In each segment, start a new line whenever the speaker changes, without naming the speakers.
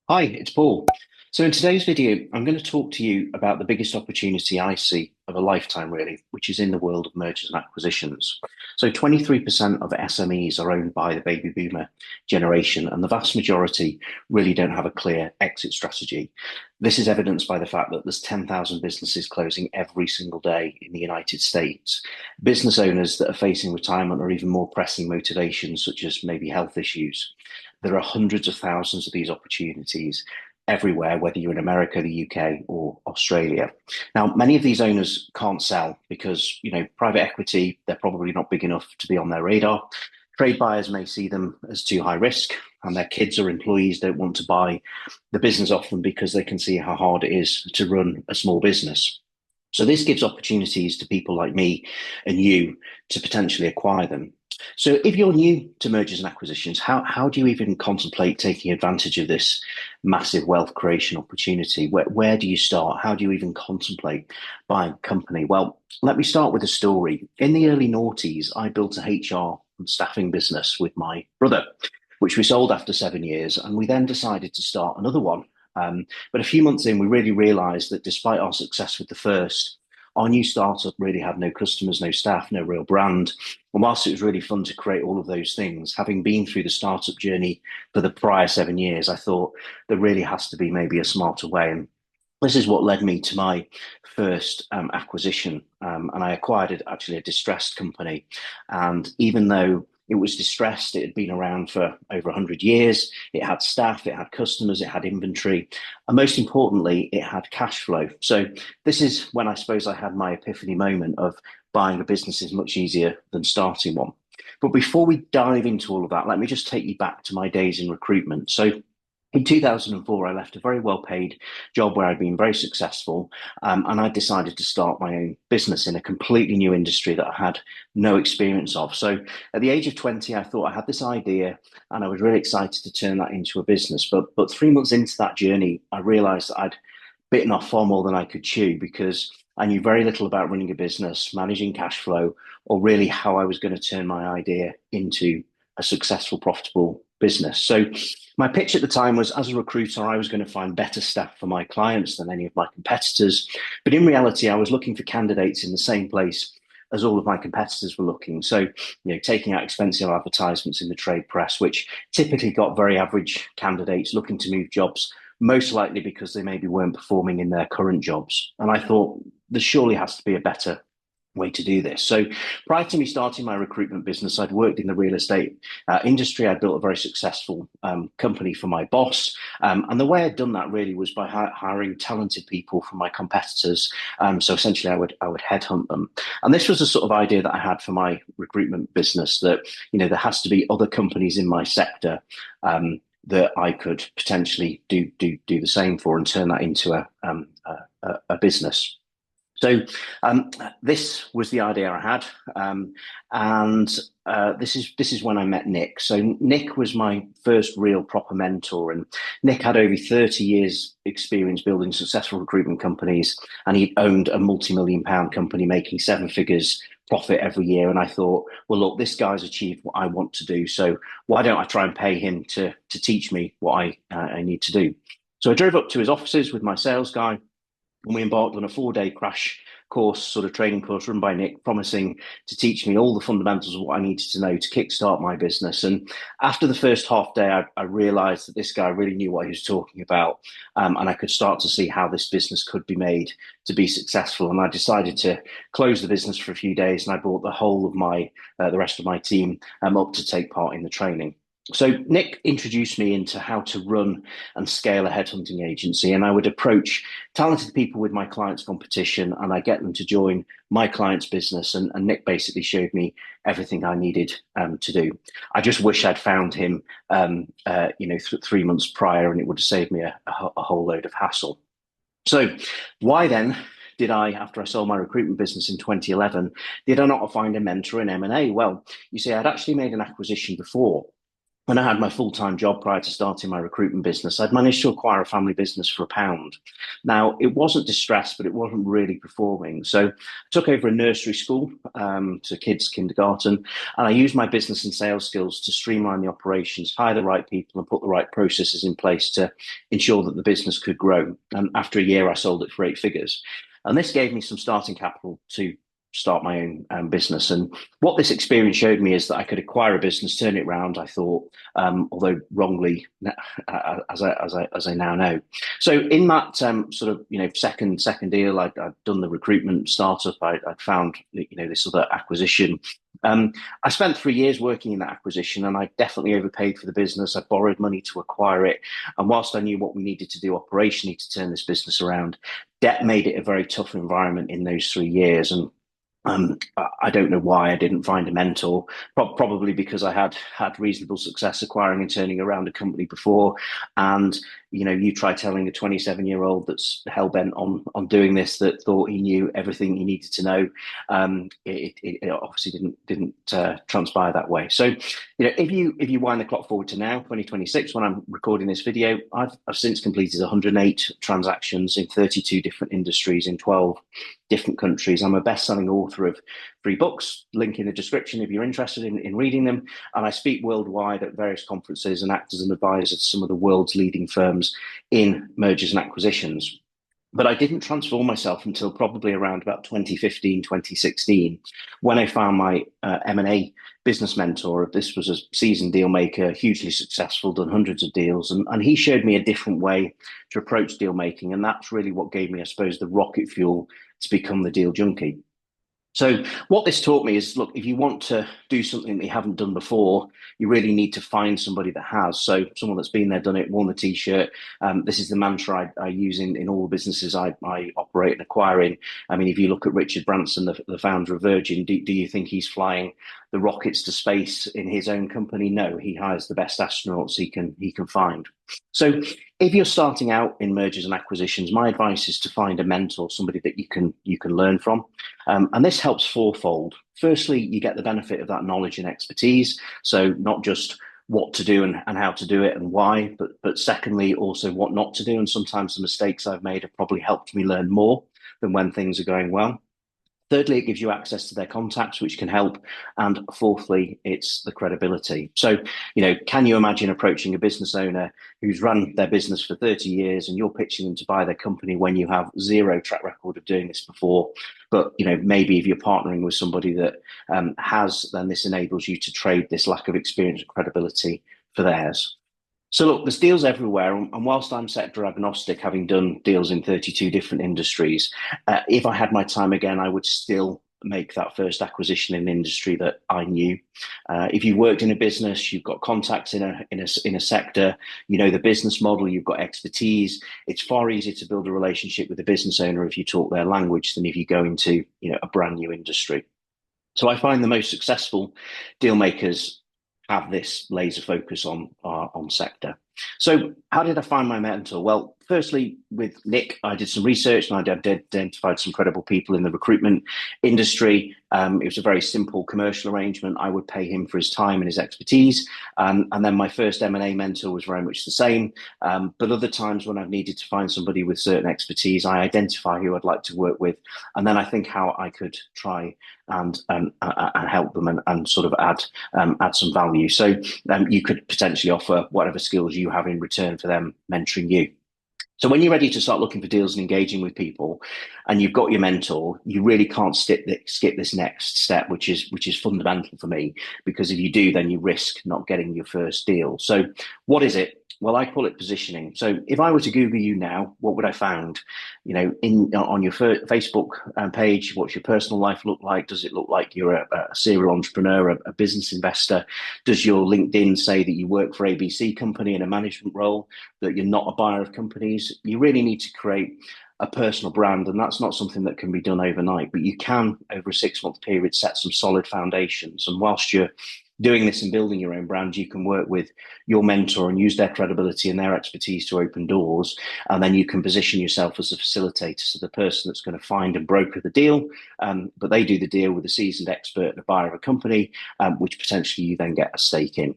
Hi, it's Paul. So in today's video, I'm going to talk to you about the biggest opportunity I see of a lifetime, really, which is in the world of mergers and acquisitions. So 23% of SMEs are owned by the baby boomer generation, and the vast majority really don't have a clear exit strategy. This is evidenced by the fact that there's 10,000 businesses closing every single day in the United States. Business owners that are facing retirement or even more pressing motivations, such as maybe health issues. There are hundreds of thousands of these opportunities everywhere, whether you're in America, the UK, or Australia. Now, many of these owners can't sell because, private equity, they're probably not big enough to be on their radar. Trade buyers may see them as too high risk, and their kids or employees don't want to buy the business off them because they can see how hard it is to run a small business. So this gives opportunities to people like me and you to potentially acquire them. So if you're new to mergers and acquisitions, how do you even contemplate taking advantage of this massive wealth creation opportunity? Where do you start? How do you even contemplate buying a company? Well, let me start with a story. In the early noughties, I built a HR and staffing business with my brother, which we sold after 7 years. And we then decided to start another one. But a few months in, we really realized that despite our success with the first, our new startup really had no customers, no staff, no real brand. And whilst it was really fun to create all of those things, having been through the startup journey for the prior 7 years, I thought there really has to be maybe a smarter way. And this is what led me to my first acquisition. And I acquired actually a distressed company. And even though it was distressed, it had been around for over 100 years. It had staff, it had customers, it had inventory. And most importantly, it had cash flow. So this is when I suppose I had my epiphany moment of buying a business is much easier than starting one. But before we dive into all of that, let me just take you back to my days in recruitment. So in 2004, I left a very well paid job where I'd been very successful, and I decided to start my own business in a completely new industry that I had no experience of. So at the age of 20, I thought I had this idea and I was really excited to turn that into a business. But 3 months into that journey, I realized that I'd bitten off far more than I could chew because I knew very little about running a business, managing cash flow, or really how I was going to turn my idea into a successful, profitable business. So my pitch at the time was as a recruiter, I was going to find better staff for my clients than any of my competitors. But in reality, I was looking for candidates in the same place as all of my competitors were looking. So, taking out expensive advertisements in the trade press, which typically got very average candidates looking to move jobs, most likely because they maybe weren't performing in their current jobs. And I thought there surely has to be a better way to do this. So prior to me starting my recruitment business, I'd worked in the real estate industry. I'd built a very successful company for my boss. And the way I'd done that really was by hiring talented people from my competitors. So essentially I would headhunt them. And this was the sort of idea that I had for my recruitment business that, there has to be other companies in my sector that I could potentially do the same for and turn that into a business. So this was the idea I had, and this is when I met Nick. So Nick was my first real proper mentor, and Nick had over 30 years experience building successful recruitment companies, and he owned a multi-million-pound company making seven figures profit every year. And I thought, well, look, this guy's achieved what I want to do, so why don't I try and pay him to teach me what I need to do? So I drove up to his offices with my sales guy and we embarked on a 4 day crash course, sort of training course run by Nick, promising to teach me all the fundamentals of what I needed to know to kickstart my business. And after the first half day, I realized that this guy really knew what he was talking about. And I could start to see how this business could be made to be successful. And I decided to close the business for a few days and I brought the whole of the rest of my team up to take part in the training. So Nick introduced me into how to run and scale a headhunting agency, and I would approach talented people with my clients' competition, and I get them to join my client's business. And Nick basically showed me everything I needed to do. I just wish I'd found him, 3 months prior, and it would have saved me a whole load of hassle. So why then? Did I, after I sold my recruitment business in 2011, did I not find a mentor in M&A? Well, you see, I'd actually made an acquisition before when I had my full-time job prior to starting my recruitment business, I'd managed to acquire a family business for £1. Now, it wasn't distressed, but it wasn't really performing. So I took over a nursery school to kids' kindergarten, and I used my business and sales skills to streamline the operations, hire the right people, and put the right processes in place to ensure that the business could grow. And after a year, I sold it for 8 figures. And this gave me some starting capital to start my own business. And what this experience showed me is that I could acquire a business, turn it around, I thought, although wrongly, as I now know. So in that sort of second deal, I'd done the recruitment startup. I'd found this other acquisition. I spent 3 years working in that acquisition, and I definitely overpaid for the business. I borrowed money to acquire it, and whilst I knew what we needed to do operationally to turn this business around, debt made it a very tough environment in those 3 years. And I don't know why I didn't find a mentor. Probably because I had reasonable success acquiring and turning around a company before. And you try telling a 27-year-old that's hell bent on doing this, that thought he knew everything he needed to know. It obviously didn't transpire that way. So if you wind the clock forward to now, 2026, when I'm recording this video, I've since completed 108 transactions in 32 different industries in 12 different countries. I'm a best-selling author of 3 books, link in the description if you're interested in reading them. And I speak worldwide at various conferences and act as an advisor to some of the world's leading firms in mergers and acquisitions. But I didn't transform myself until probably around about 2015, 2016, when I found my M&A business mentor. This was a seasoned deal maker, hugely successful, done hundreds of deals. And he showed me a different way to approach deal making. And that's really what gave me, I suppose, the rocket fuel to become the deal junkie. So what this taught me is, look, if you want to do something that you haven't done before, you really need to find somebody that has. So someone that's been there, done it, worn the t-shirt. This is the mantra I use in all the businesses I operate and acquire in. I mean, if you look at Richard Branson, the founder of Virgin, do you think he's flying the rockets to space in his own company? No, he hires the best astronauts he can find. So if you're starting out in mergers and acquisitions, my advice is to find a mentor, somebody that you can learn from. And this helps fourfold. Firstly, you get the benefit of that knowledge and expertise. So not just what to do and how to do it and why, but secondly, also what not to do. And sometimes the mistakes I've made have probably helped me learn more than when things are going well. Thirdly, it gives you access to their contacts, which can help. And fourthly, it's the credibility. So, can you imagine approaching a business owner who's run their business for 30 years and you're pitching them to buy their company when you have zero track record of doing this before? But, maybe if you're partnering with somebody that has, then this enables you to trade this lack of experience and credibility for theirs. So look, there's deals everywhere. And whilst I'm sector agnostic, having done deals in 32 different industries, if I had my time again, I would still make that first acquisition in an industry that I knew. If you worked in a business, you've got contacts in a sector, you know the business model, you've got expertise. It's far easier to build a relationship with a business owner if you talk their language than if you go into a brand new industry. So I find the most successful deal makers have this laser focus on sector. So how did I find my mentor? Well, firstly, with Nick, I did some research and I identified some credible people in the recruitment industry. It was a very simple commercial arrangement. I would pay him for his time and his expertise. And then my first M&A mentor was very much the same. But other times when I've needed to find somebody with certain expertise, I identify who I'd like to work with. And then I think how I could try and help them and sort of add some value. So you could potentially offer whatever skills you have in return for them mentoring you. So when you're ready to start looking for deals and engaging with people, and you've got your mentor, you really can't skip this next step, which is fundamental for me, because if you do, then you risk not getting your first deal. So what is it? Well, I call it positioning. So if I were to Google you now, what would I find? On your Facebook page, what's your personal life look like? Does it look like you're a serial entrepreneur, a business investor? Does your LinkedIn say that you work for ABC company in a management role, that you're not a buyer of companies? You really need to create a personal brand, and that's not something that can be done overnight, but you can, over a 6-month period, set some solid foundations. And whilst you're doing this and building your own brand, you can work with your mentor and use their credibility and their expertise to open doors. And then you can position yourself as a facilitator, so the person that's going to find and broker the deal, but they do the deal with a seasoned expert and a buyer of a company, which potentially you then get a stake in.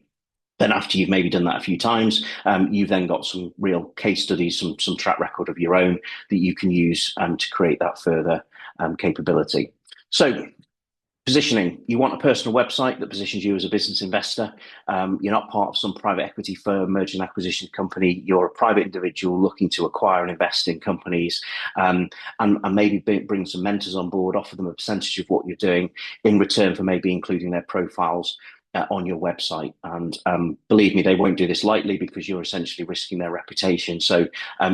Then after you've maybe done that a few times, you've then got some real case studies, some track record of your own that you can use to create that further capability. So positioning, you want a personal website that positions you as a business investor. You're not part of some private equity firm, merger and acquisition company. You're a private individual looking to acquire and invest in companies, and maybe bring some mentors on board, offer them a percentage of what you're doing in return for maybe including their profiles on your website. And believe me, they won't do this lightly, because you're essentially risking their reputation. So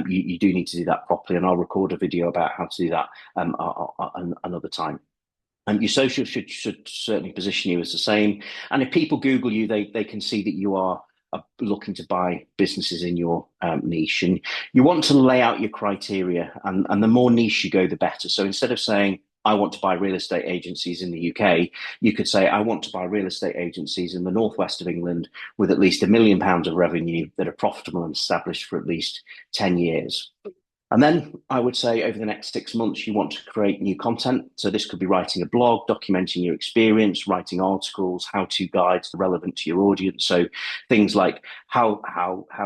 you do need to do that properly. And I'll record a video about how to do that another time. And your social should certainly position you as the same. And if people Google you, they can see that you are looking to buy businesses in your niche. And you want to lay out your criteria. And the more niche you go, the better. So instead of saying, I want to buy real estate agencies in the UK, you could say, I want to buy real estate agencies in the northwest of England with at least £1 million of revenue that are profitable and established for at least 10 years. And then I would say over the next 6 months, you want to create new content. So this could be writing a blog, documenting your experience, writing articles, how-to guides that are relevant to your audience. So things like how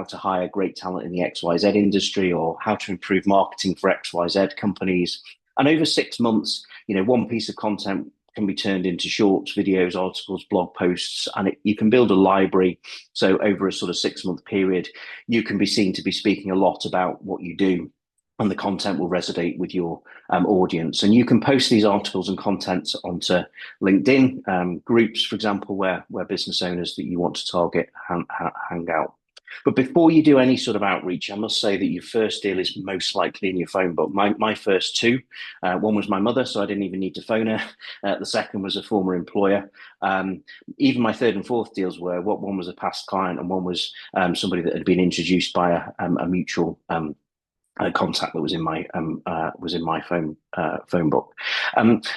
to hire great talent in the XYZ industry, or how to improve marketing for XYZ companies. And over 6 months, one piece of content can be turned into shorts, videos, articles, blog posts, and you can build a library. So over a sort of 6-month period, you can be seen to be speaking a lot about what you do, and the content will resonate with your audience. And you can post these articles and contents onto LinkedIn groups, for example, where business owners that you want to target hang out. But before you do any sort of outreach, I must say that your first deal is most likely in your phone book. My first two, one was my mother, so I didn't even need to phone her. The second was a former employer. Even my third and fourth deals were, one was a past client, and one was somebody that had been introduced by a mutual contact that was in my phone book.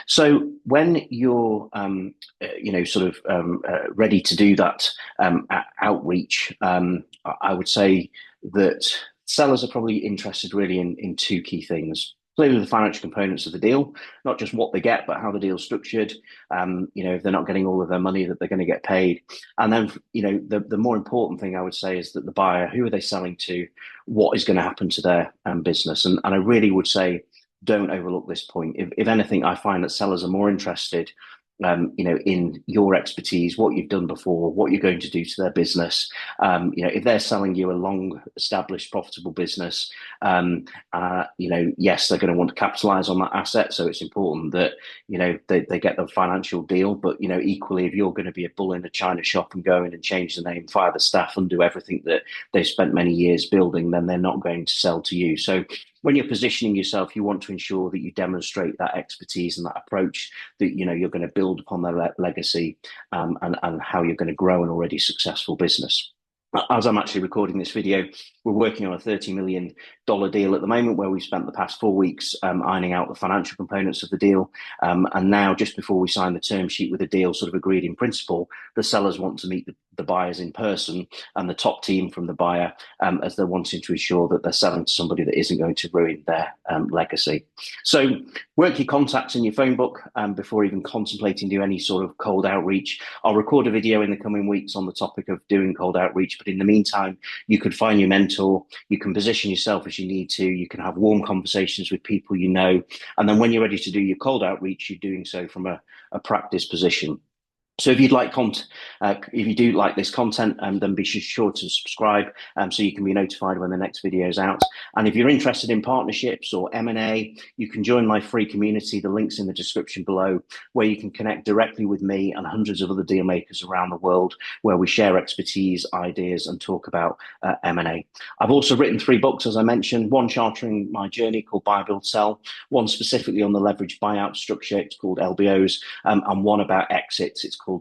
So when you're ready to do that outreach, I would say that sellers are probably interested really in two key things. Clearly, the financial components of the deal, not just what they get, but how the deal's structured. If they're not getting all of their money, that they're going to get paid. And then, the more important thing I would say is that the buyer, who are they selling to? What is going to happen to their business? And I really would say, don't overlook this point. If anything, I find that sellers are more interested in your expertise, what you've done before, what you're going to do to their business. If they're selling you a long-established, profitable business, yes, they're going to want to capitalize on that asset. So it's important that they get the financial deal. But equally, if you're going to be a bull in a china shop and go in and change the name, fire the staff, and do everything that they've spent many years building, then they're not going to sell to you. So when you're positioning yourself, you want to ensure that you demonstrate that expertise and that approach, that you're going to build upon their legacy, and how you're going to grow an already successful business. As I'm actually recording this video, we're working on a $30 million deal at the moment, where we've spent the past 4 weeks ironing out the financial components of the deal. And now, just before we sign the term sheet with the deal sort of agreed in principle, the sellers want to meet the buyers in person, and the top team from the buyer, as they're wanting to ensure that they're selling to somebody that isn't going to ruin their legacy. So work your contacts in your phone book before even contemplating doing any sort of cold outreach. I'll record a video in the coming weeks on the topic of doing cold outreach, but in the meantime, you could find your mentor, you can position yourself as you need to, you can have warm conversations with people and then when you're ready to do your cold outreach, you're doing so from a practice position. So if you'd like if you do like this content, then be sure to subscribe so you can be notified when the next video is out. And if you're interested in partnerships or M&A, you can join my free community. The link's in the description below, where you can connect directly with me and hundreds of other deal makers around the world, where we share expertise, ideas, and talk about M&A. I've also written 3 books, as I mentioned, one charting my journey called Buy, Build, Sell, one specifically on the leveraged buyout structure, it's called LBOs, and one about exits, it's called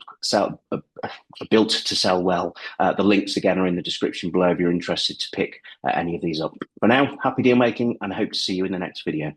Built to Sell Well. The links again are in the description below if you're interested to pick any of these up. For now, happy deal making, and I hope to see you in the next video.